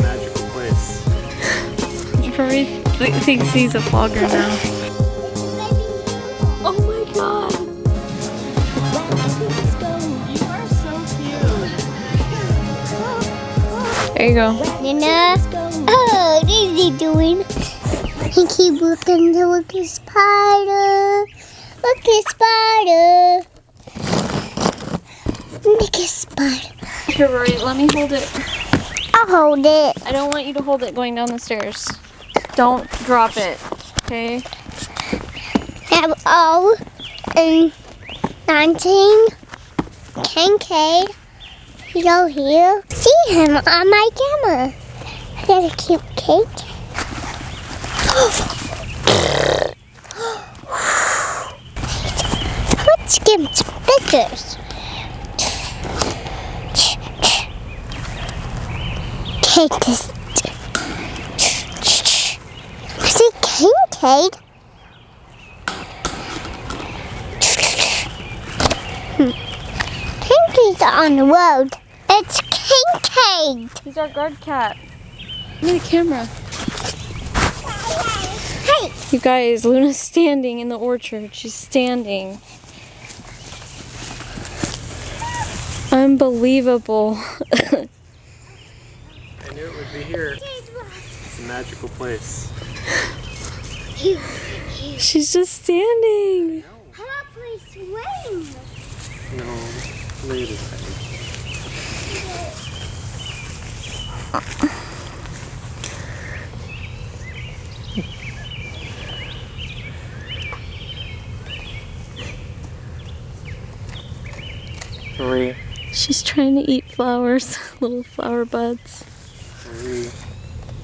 Magical place. Rory thinks he's a vlogger now. Oh my god! You are so cute. There you go. Nina. Oh, what is he doing? He keep looking to look at spider. Look at spider. Look at spider. Here, Rory, let me hold it. I'll hold it. I don't want you to hold it going down the stairs. Don't drop it, okay? Have all and 19 Kincaid. You go here. See him on my camera. I got a cute cake. Let's give him some pictures. Cake is. See Kincaid. Kincaid's on the road. It's Kincaid. He's our guard cat. Look at the camera. Hey. You guys, Luna's standing in the orchard. She's standing. Unbelievable. I knew it would be here. It's a magical place. She's just standing. How about we swing? No, later. Three. She's trying to eat flowers, little flower buds.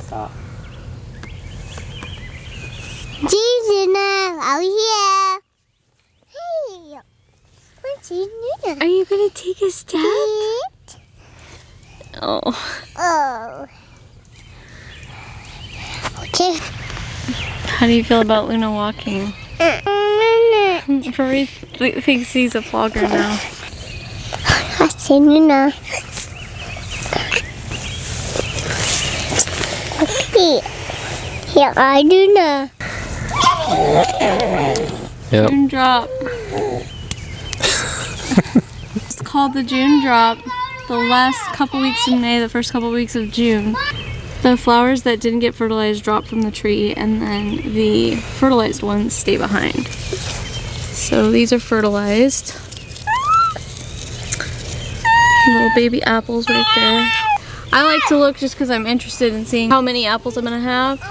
Stop. Gina, out here. Hey, what's Gina? Are you gonna take a step? Oh. Oh. Okay. How do you feel about Luna walking? Rory thinks he's a vlogger now. I see Nina. Here I do now. Yep. June drop. It's called the June drop. The last couple weeks in May, the first couple weeks of June. The flowers that didn't get fertilized drop from the tree, and then the fertilized ones stay behind. So these are fertilized. Little baby apples right there. I like to look just because I'm interested in seeing how many apples I'm gonna have.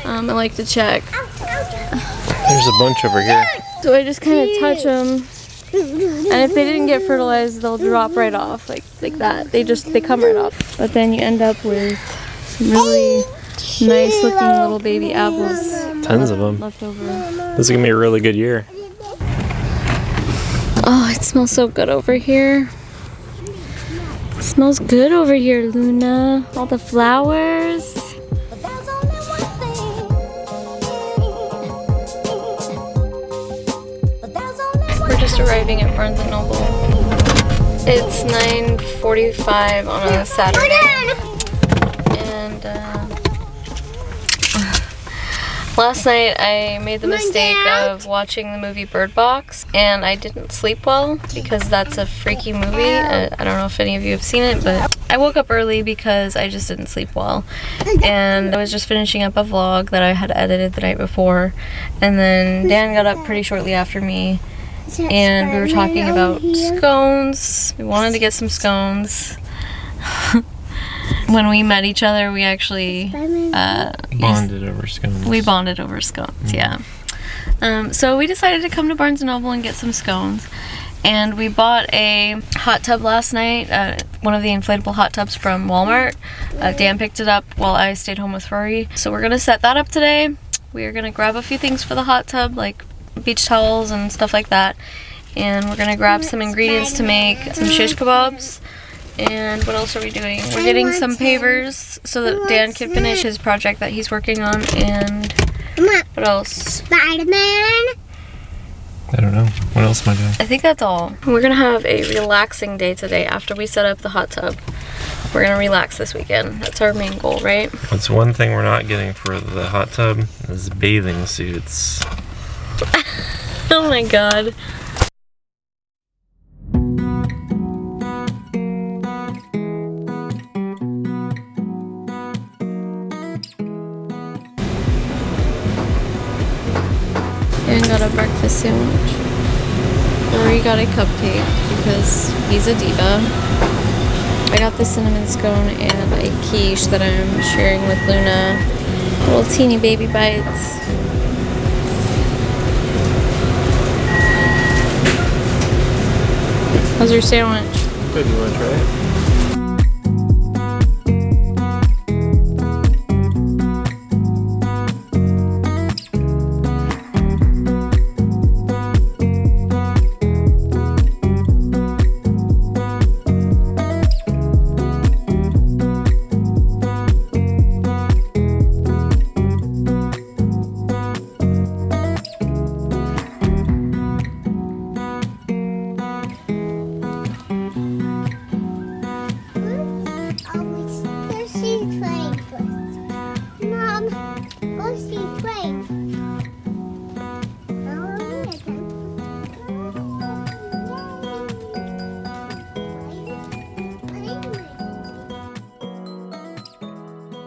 I like to check. There's a bunch over here. So I just kind of touch them, and if they didn't get fertilized, they'll drop right off like that. They come right off. But then you end up with some really nice looking little baby apples. Tons of them. Left over. This is gonna be a really good year. Oh, it smells so good over here. It smells good over here, Luna. All the flowers. We're just arriving at Barnes & Noble. It's 9:45 on a Saturday. And last night I made the mistake of watching the movie Bird Box, and I didn't sleep well because that's a freaky movie. I don't know if any of you have seen it, but I woke up early because I just didn't sleep well. And I was just finishing up a vlog that I had edited the night before, and then Dan got up pretty shortly after me, and we were talking about scones. We wanted to get some scones. When we met each other, we actually Bonded over scones. We bonded over scones, yeah. So we decided to come to Barnes & Noble and get some scones. And we bought a hot tub last night, one of the inflatable hot tubs from Walmart. Dan picked it up while I stayed home with Rory. So we're going to set that up today. We're going to grab a few things for the hot tub, like beach towels and stuff like that. And we're going to grab some ingredients to make some shish kebabs. And what else are we doing? We're getting some pavers so that Dan can finish his project that he's working on. And what else? Spider-Man. I don't know. What else am I doing? I think that's all. We're gonna have a relaxing day today after we set up the hot tub. We're gonna relax this weekend. That's our main goal, right? That's one thing we're not getting for the hot tub is bathing suits. Oh my god. Aaron got a breakfast sandwich. Rory got a cupcake because he's a diva. I got the cinnamon scone and a quiche that I'm sharing with Luna. Little teeny baby bites. How's your sandwich? Good, you want to try it?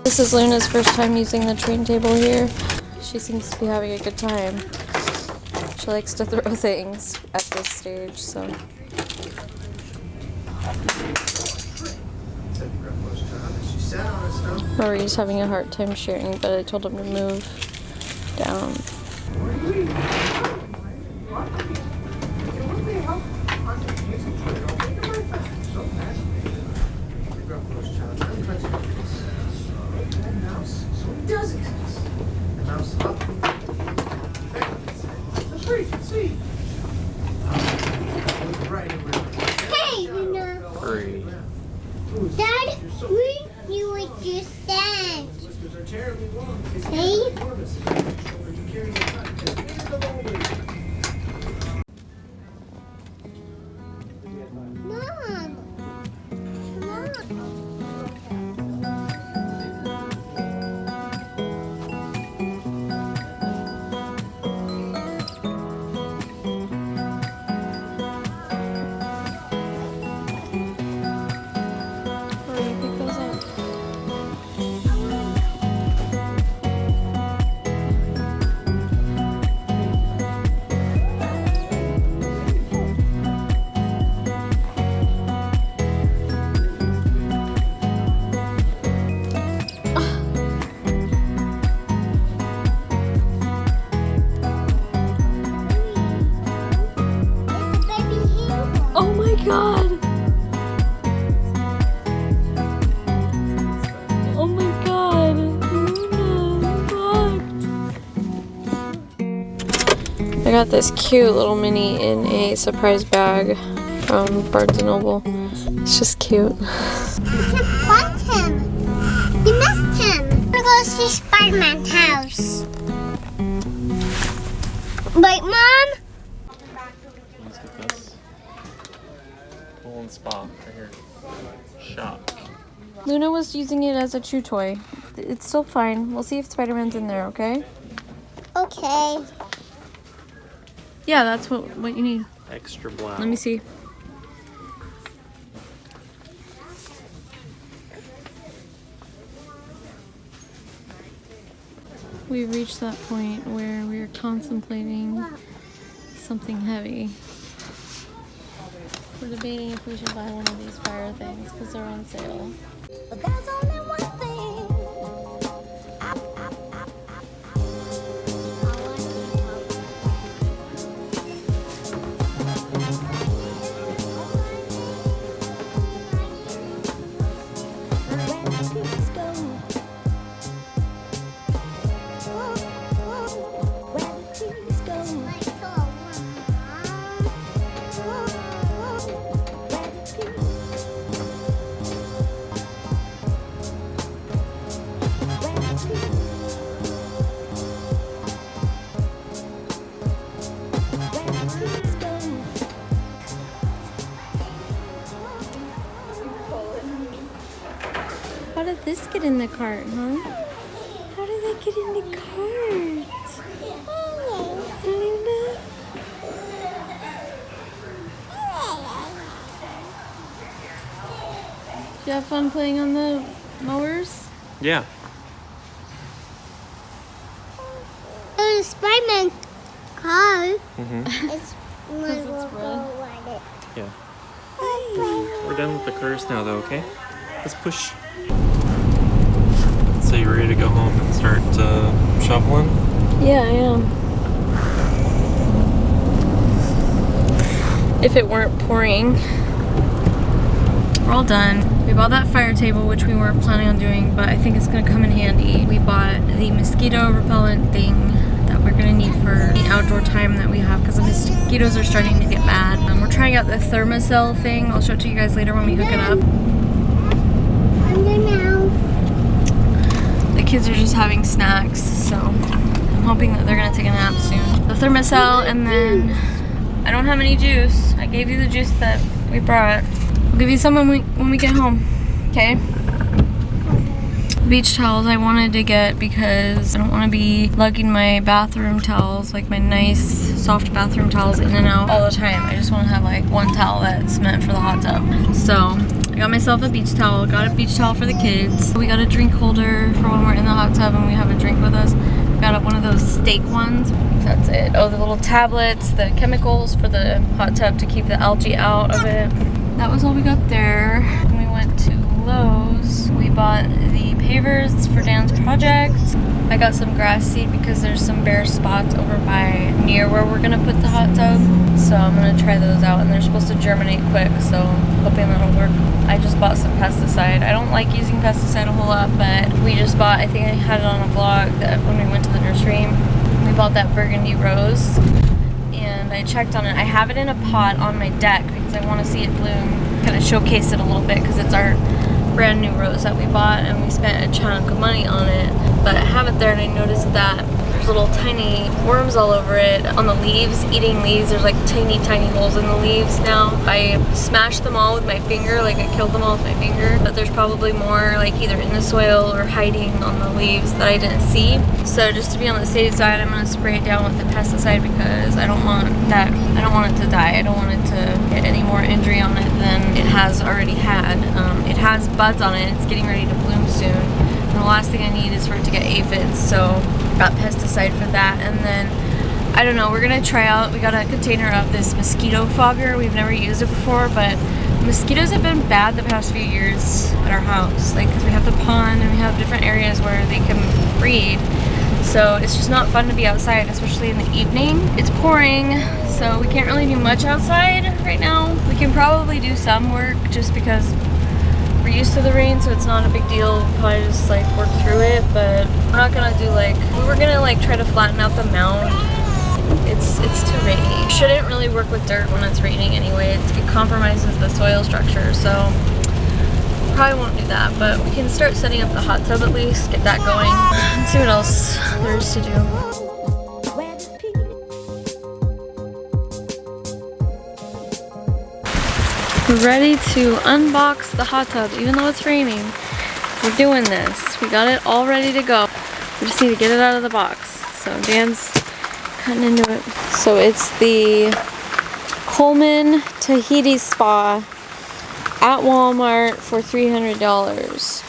This is Luna's first time using the train table here. She seems to be having a good time. She likes to throw things at this stage, so. Rory's having a hard time sharing, but I told him to move down. Hey, Luna. Dad, where you would just stand? Hey? Mom. Rory, pick those up. Oh my god! Oh my god! Luna, I got this cute little mini in a surprise bag from Barnes & Noble. It's just cute. You can't find him. You missed him. I'm gonna go see Spider-Man's house. Wait, Mom? Let's get this. Pool and spa right here. Shop. Luna was using it as a chew toy. It's still fine. We'll see if Spider-Man's in there, okay? Okay. Yeah, that's what you need. Extra black. Let me see. We've reached that point where we are contemplating something heavy. We're debating if we should buy one of these fire things because they're on sale. But there's only one thing. How did this get in the cart, huh? How did that get in the cart? I don't know. Did you have fun playing on the mowers? Yeah. There's a Spider-Man car. Because It's it's red. Yeah. We're done with the cars now, though. Okay. Let's push. So you ready to go home and start shoveling? Yeah, I am. If it weren't pouring. We're all done. We bought that fire table, which we weren't planning on doing, but I think it's gonna come in handy. We bought the mosquito repellent thing that we're gonna need for the outdoor time that we have because the mosquitoes are starting to get bad. We're trying out the thermocell thing. I'll show it to you guys later when we hook it up. Under now. The kids are just having snacks, so I'm hoping that they're gonna take a nap soon. The thermocell, and then I don't have any juice. I gave you the juice that we brought. I'll give you some when we get home, okay? Beach towels I wanted to get because I don't want to be lugging my bathroom towels, like my nice soft bathroom towels, in and out all the time. I just want to have like one towel that's meant for the hot tub. So I got myself a beach towel, got a beach towel for the kids. We got a drink holder for when we're in the hot tub and we have a drink with us. Got one of those steak ones. That's it. Oh, the little tablets, the chemicals for the hot tub to keep the algae out of it. That was all we got there. When we went to Lowe's, we bought the pavers for Dan's project. I got some grass seed because there's some bare spots over by near where we're gonna put the hot tub. So I'm gonna try those out, and they're supposed to germinate quick, so hoping that'll work. I just bought some pesticide. I don't like using pesticide a whole lot, but we just bought, I think I had it on a vlog that when we went to the nursery, we bought that burgundy rose. And I checked on it. I have it in a pot on my deck because I want to see it bloom, kind of showcase it a little bit because it's our brand new rose that we bought and we spent a chunk of money on it. But I have it there and I noticed that there's little tiny worms all over it on the leaves, eating leaves. There's like tiny holes in the leaves now. I smashed them all with my finger, like I killed them all with my finger, but there's probably more like either in the soil or hiding on the leaves that I didn't see. So just to be on the safe side, I'm gonna spray it down with the pesticide because I don't want it to die. I don't want it to get any more injury on it than it has already had. It has buds on it, it's getting ready to bloom soon. And the last thing I need is for it to get aphids, so got pesticide for that. And then I don't know, we're gonna try out, we got a container of this mosquito fogger. We've never used it before, but mosquitoes have been bad the past few years at our house, like because we have the pond and we have different areas where they can breed. So it's just not fun to be outside, especially in the evening. It's pouring, so we can't really do much outside right now. We can probably do some work just because we're used to the rain, so it's not a big deal. We'll probably just like work through it, but we're not gonna do like, we were gonna like try to flatten out the mound. It's too rainy. Shouldn't really work with dirt when it's raining anyway. It compromises the soil structure, so probably won't do that, but we can start setting up the hot tub at least, get that going, and see what else there's to do. We're ready to unbox the hot tub, even though it's raining. We're doing this. We got it all ready to go. We just need to get it out of the box. So Dan's cutting into it. So it's the Coleman Tahiti Spa at Walmart for $300.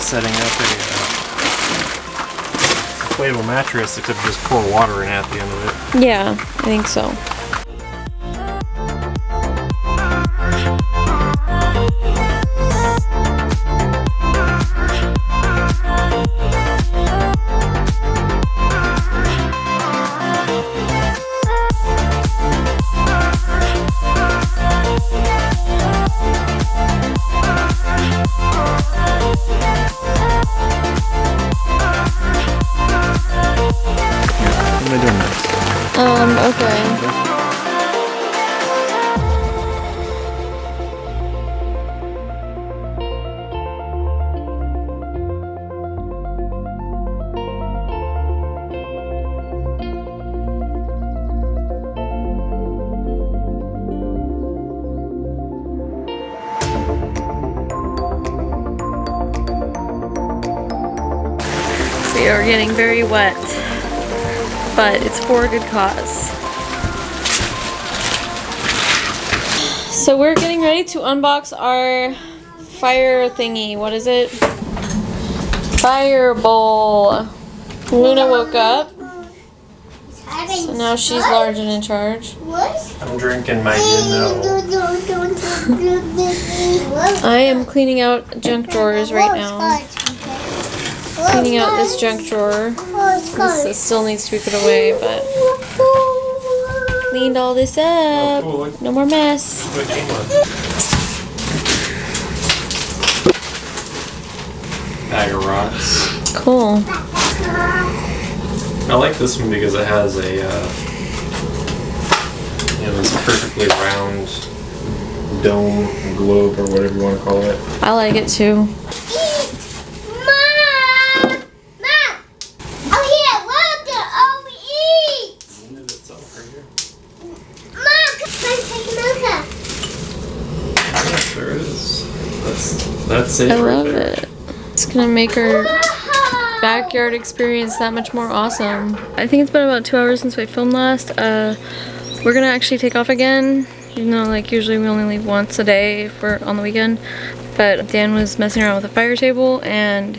Setting up a inflatable mattress, except just pour water in at the end of it. Yeah, I think so. Okay. We are getting very wet, but it's for a good cause. So we're getting ready to unbox our fire thingy. What is it? Fire bowl. Luna woke up, so now she's large and in charge. I'm drinking my I am cleaning out junk drawers right now. Cleaning out this junk drawer. This still needs to be put away, but cleaned all this up. No more mess. Bag of rocks. Cool. I like this one because it has a, this perfectly round dome, globe, or whatever you want to call it. I like it too. There it is. That's it. I right love there. it. It's gonna make our backyard experience that much more awesome. I think it's been about 2 hours since we filmed last. We're gonna actually take off again. You know, like usually we only leave once a day for on the weekend. But Dan was messing around with a fire table and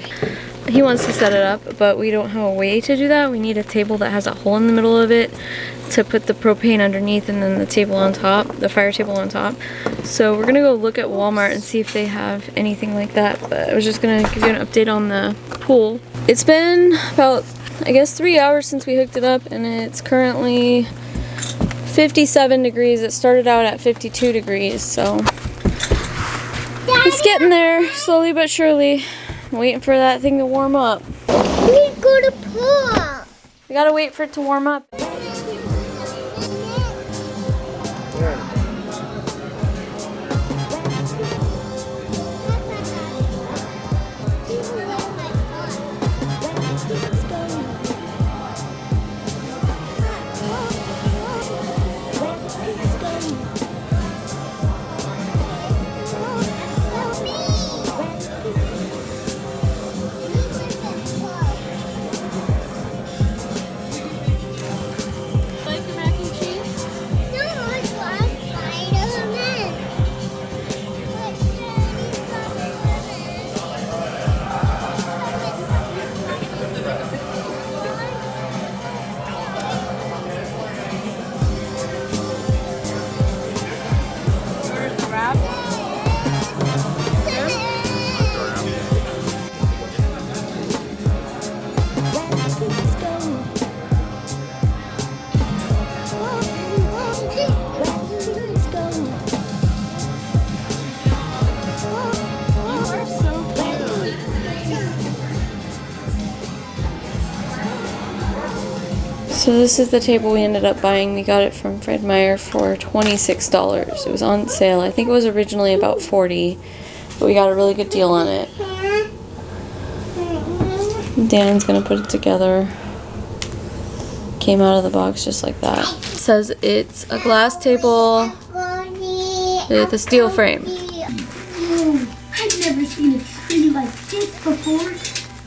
he wants to set it up, but we don't have a way to do that. We need a table that has a hole in the middle of it to put the propane underneath and then the table on top, the fire table on top. So we're gonna go look at Walmart and see if they have anything like that. But I was just gonna give you an update on the pool. It's been about, I guess, 3 hours since we hooked it up and it's currently 57 degrees. It started out at 52 degrees, so it's getting there slowly but surely. I'm waiting for that thing to warm up. We go to pool. We gotta wait for it to warm up. So this is the table we ended up buying. We got it from Fred Meyer for $26. It was on sale. I think it was originally about $40, but we got a really good deal on it. Dan's gonna put it together. Came out of the box just like that. It says it's a glass table with a steel frame. I've never seen a tree like this before.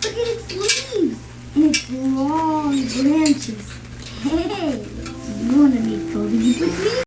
Look at its leaves and its long branches. Hey, you want to make photos with me?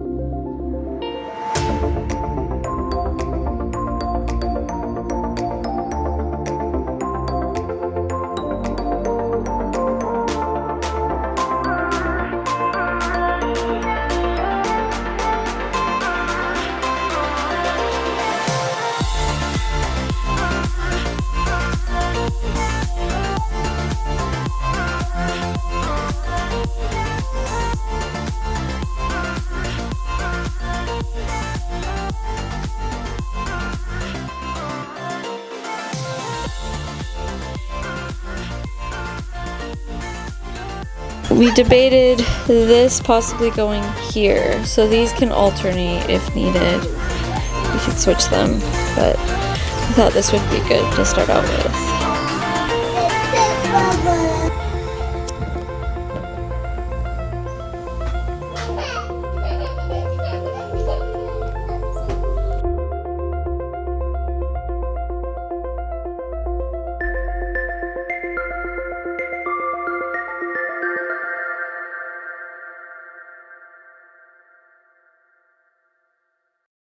We debated this possibly going here, so these can alternate if needed. We could switch them, but I thought this would be good to start out with.